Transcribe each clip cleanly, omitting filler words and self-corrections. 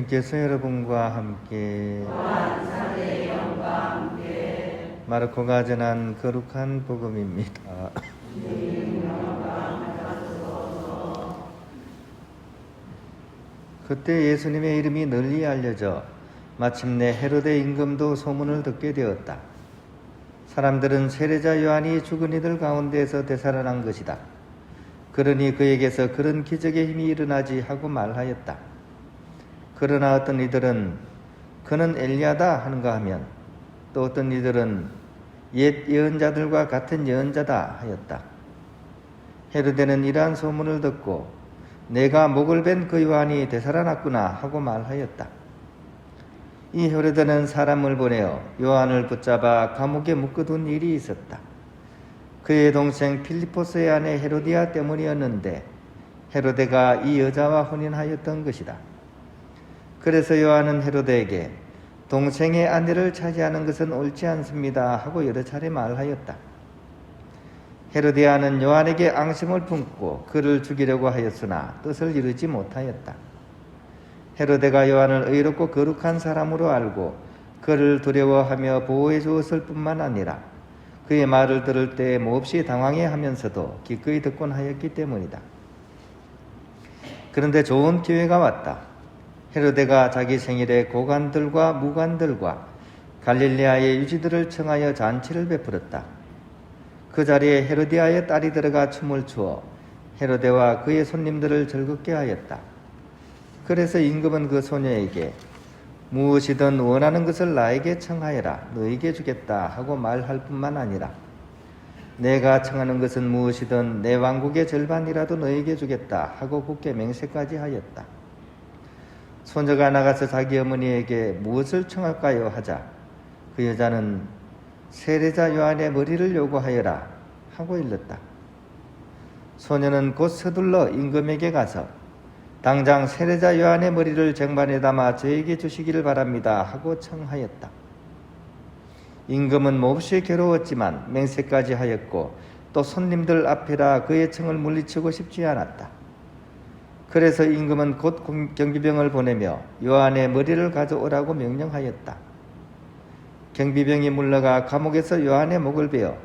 주님께서 여러분과 함께 마르코가 전한 거룩한 복음입니다. 그때 예수님의 이름이 널리 알려져 마침내 헤로데 임금도 소문을 듣게 되었다. 사람들은 세례자 요한이 죽은 이들 가운데에서 되살아난 것이다. 그러니 그에게서 그런 기적의 힘이 일어나지 하고 말하였다. 그러나 어떤 이들은 그는 엘리야다 하는가 하면 또 어떤 이들은 옛 예언자들과 같은 예언자다 하였다. 헤로데는 이러한 소문을 듣고 내가 목을 벤 그 요한이 되살아났구나 하고 말하였다. 이 헤로데는 사람을 보내어 요한을 붙잡아 감옥에 묶어둔 일이 있었다. 그의 동생 필리포스의 아내 헤로디아 때문이었는데 헤로데가 이 여자와 혼인하였던 것이다. 그래서 요한은 헤로데에게 동생의 아내를 차지하는 것은 옳지 않습니다 하고 여러 차례 말하였다. 헤로디아는 요한에게 앙심을 품고 그를 죽이려고 하였으나 뜻을 이루지 못하였다. 헤로데가 요한을 의롭고 거룩한 사람으로 알고 그를 두려워하며 보호해 주었을 뿐만 아니라 그의 말을 들을 때 몹시 당황해하면서도 기꺼이 듣곤 하였기 때문이다. 그런데 좋은 기회가 왔다. 헤로데가 자기 생일에 고관들과 무관들과 갈릴레아의 유지들을 청하여 잔치를 베풀었다. 그 자리에 헤로디아의 딸이 들어가 춤을 추어 헤로데와 그의 손님들을 즐겁게 하였다. 그래서 임금은 그 소녀에게 무엇이든 원하는 것을 나에게 청하여라 너에게 주겠다 하고 말할 뿐만 아니라 내가 청하는 것은 무엇이든 내 왕국의 절반이라도 너에게 주겠다 하고 굳게 맹세까지 하였다. 소녀가 나가서 자기 어머니에게 무엇을 청할까요 하자 그 여자는 세례자 요한의 머리를 요구하여라 하고 일렀다. 소녀는 곧 서둘러 임금에게 가서 당장 세례자 요한의 머리를 쟁반에 담아 저에게 주시기를 바랍니다 하고 청하였다. 임금은 몹시 괴로웠지만 맹세까지 하였고 또 손님들 앞이라 그의 청을 물리치고 싶지 않았다. 그래서 임금은 곧 경비병을 보내며 요한의 머리를 가져오라고 명령하였다. 경비병이 물러가 감옥에서 요한의 목을 베어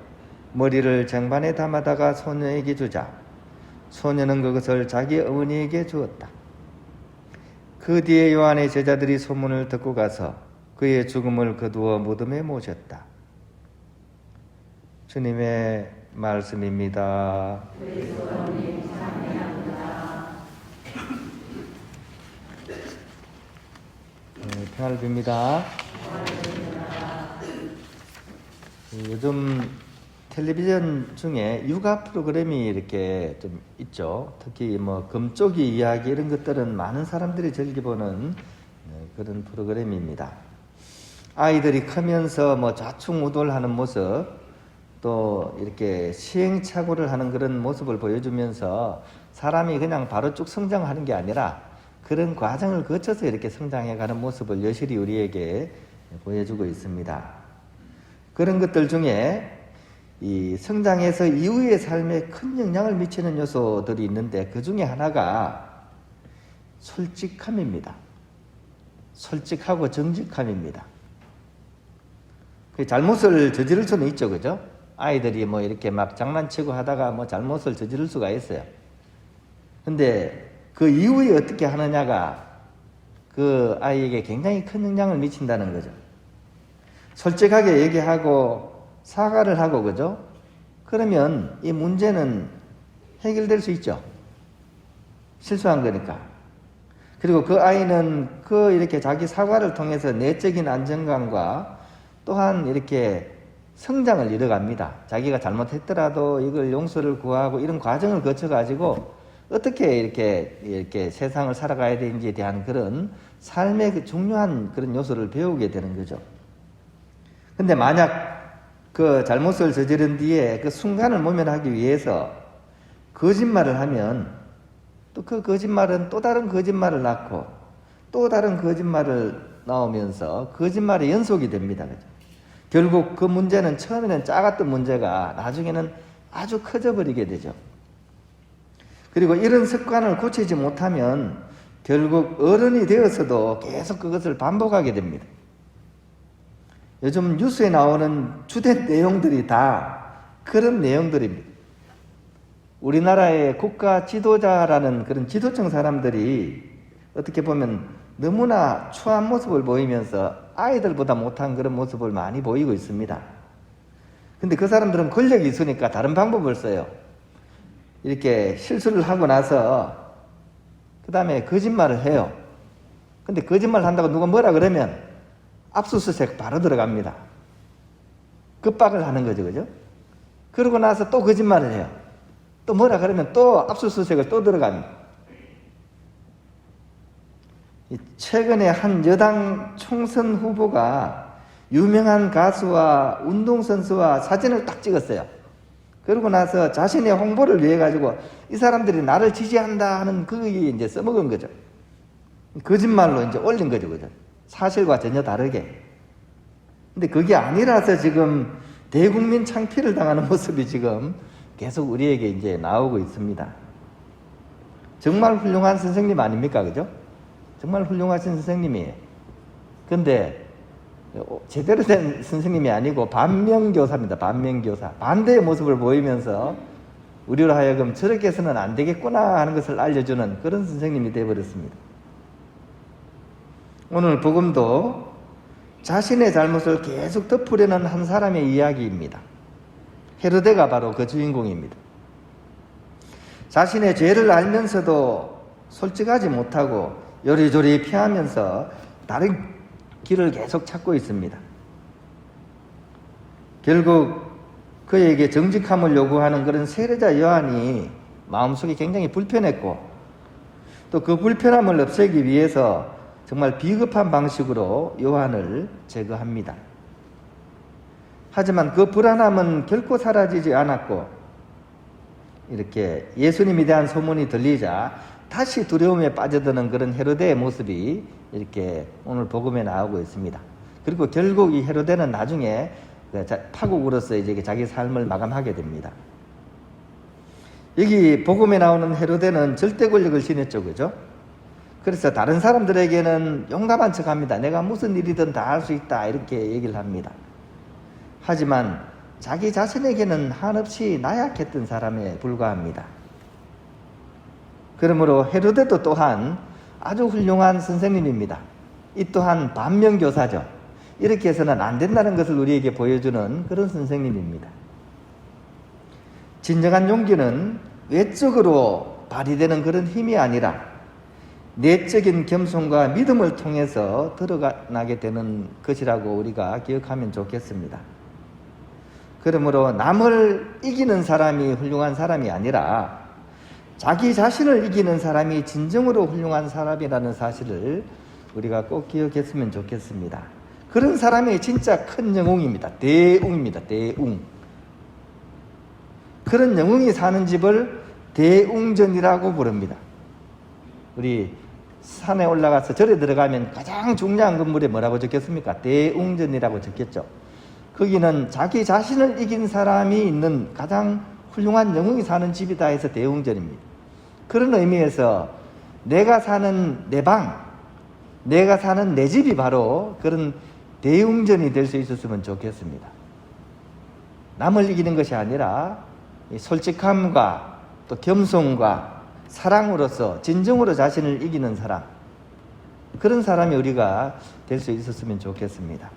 머리를 쟁반에 담아다가 소녀에게 주자 소녀는 그것을 자기 어머니에게 주었다. 그 뒤에 요한의 제자들이 소문을 듣고 가서 그의 죽음을 거두어 무덤에 모셨다. 주님의 말씀입니다. 평안을 빕니다. 요즘 텔레비전 중에 육아 프로그램이 이렇게 좀 있죠. 특히 뭐 금쪽이 이야기 이런 것들은 많은 사람들이 즐겨보는 그런 프로그램입니다. 아이들이 크면서 뭐 좌충우돌하는 모습 또 이렇게 시행착오를 하는 그런 모습을 보여주면서 사람이 그냥 바로 쭉 성장하는 게 아니라 그런 과정을 거쳐서 이렇게 성장해가는 모습을 여실히 우리에게 보여주고 있습니다. 그런 것들 중에 이 성장해서 이후의 삶에 큰 영향을 미치는 요소들이 있는데 그 중에 하나가 솔직함입니다. 솔직하고 정직함입니다. 그 잘못을 저지를 수는 있죠, 그죠? 아이들이 뭐 이렇게 막 장난치고 하다가 뭐 잘못을 저지를 수가 있어요. 근데 그 이후에 어떻게 하느냐가 그 아이에게 굉장히 큰 영향을 미친다는 거죠. 솔직하게 얘기하고 사과를 하고 그죠? 그러면 이 문제는 해결될 수 있죠. 실수한 거니까. 그리고 그 아이는 그 이렇게 자기 사과를 통해서 내적인 안정감과 또한 이렇게 성장을 이뤄갑니다. 자기가 잘못했더라도 이걸 용서를 구하고 이런 과정을 거쳐가지고 어떻게 이렇게 세상을 살아가야 되는지에 대한 그런 삶의 그 중요한 그런 요소를 배우게 되는 거죠. 근데 만약 그 잘못을 저지른 뒤에 그 순간을 모면하기 위해서 거짓말을 하면 또 그 거짓말은 또 다른 거짓말을 낳고 또 다른 거짓말을 나오면서 거짓말의 연속이 됩니다. 그죠? 결국 그 문제는 처음에는 작았던 문제가 나중에는 아주 커져 버리게 되죠. 그리고 이런 습관을 고치지 못하면 결국 어른이 되어서도 계속 그것을 반복하게 됩니다. 요즘 뉴스에 나오는 주된 내용들이 다 그런 내용들입니다. 우리나라의 국가 지도자라는 그런 지도층 사람들이 어떻게 보면 너무나 추한 모습을 보이면서 아이들보다 못한 그런 모습을 많이 보이고 있습니다. 근데 그 사람들은 권력이 있으니까 다른 방법을 써요. 이렇게 실수를 하고 나서 그 다음에 거짓말을 해요. 근데 거짓말 한다고 누가 뭐라 그러면 압수수색 바로 들어갑니다. 급박을 하는 거죠, 그죠? 그러고 나서 또 거짓말을 해요. 또 뭐라 그러면 또 압수수색을 또 들어갑니다. 최근에 한 여당 총선 후보가 유명한 가수와 운동선수와 사진을 딱 찍었어요. 그러고 나서 자신의 홍보를 위해 가지고 이 사람들이 나를 지지한다 하는 그게 이제 써먹은 거죠. 거짓말로 이제 올린 거죠, 그죠? 사실과 전혀 다르게. 근데 그게 아니라서 지금 대국민 창피를 당하는 모습이 지금 계속 우리에게 이제 나오고 있습니다. 정말 훌륭한 선생님 아닙니까? 그죠? 정말 훌륭하신 선생님이에요. 근데 제대로 된 선생님이 아니고 반면교사입니다. 반면교사. 반대의 모습을 보이면서 우리로 하여금 저렇게 해서는 안 되겠구나 하는 것을 알려주는 그런 선생님이 되어버렸습니다. 오늘 복음도 자신의 잘못을 계속 덮으려는 한 사람의 이야기입니다. 헤로데가 바로 그 주인공입니다. 자신의 죄를 알면서도 솔직하지 못하고 요리조리 피하면서 다른 길을 계속 찾고 있습니다. 결국 그에게 정직함을 요구하는 그런 세례자 요한이 마음속에 굉장히 불편했고 또 그 불편함을 없애기 위해서 정말 비겁한 방식으로 요한을 제거합니다. 하지만 그 불안함은 결코 사라지지 않았고 이렇게 예수님에 대한 소문이 들리자 다시 두려움에 빠져드는 그런 헤로데의 모습이 이렇게 오늘 복음에 나오고 있습니다. 그리고 결국 이 헤로데는 나중에 파국으로서 이제 자기 삶을 마감하게 됩니다. 여기 복음에 나오는 헤로데는 절대 권력을 지녔죠, 그죠? 그래서 다른 사람들에게는 용감한 척합니다. 내가 무슨 일이든 다 할 수 있다 이렇게 얘기를 합니다. 하지만 자기 자신에게는 한없이 나약했던 사람에 불과합니다. 그러므로 헤로데도 또한 아주 훌륭한 선생님입니다. 이 또한 반면교사죠. 이렇게 해서는 안 된다는 것을 우리에게 보여주는 그런 선생님입니다. 진정한 용기는 외적으로 발휘되는 그런 힘이 아니라 내적인 겸손과 믿음을 통해서 드러나게 되는 것이라고 우리가 기억하면 좋겠습니다. 그러므로 남을 이기는 사람이 훌륭한 사람이 아니라 자기 자신을 이기는 사람이 진정으로 훌륭한 사람이라는 사실을 우리가 꼭 기억했으면 좋겠습니다. 그런 사람이 진짜 큰 영웅입니다. 대웅입니다. 대웅. 그런 영웅이 사는 집을 대웅전이라고 부릅니다. 우리 산에 올라가서 절에 들어가면 가장 중요한 건물에 뭐라고 적혔습니까? 대웅전이라고 적혔죠. 거기는 자기 자신을 이긴 사람이 있는 가장 훌륭한 영웅이 사는 집이다 해서 대웅전입니다. 그런 의미에서 내가 사는 내 방, 내가 사는 내 집이 바로 그런 대웅전이 될 수 있었으면 좋겠습니다. 남을 이기는 것이 아니라 솔직함과 또 겸손과 사랑으로서 진정으로 자신을 이기는 사람, 그런 사람이 우리가 될 수 있었으면 좋겠습니다.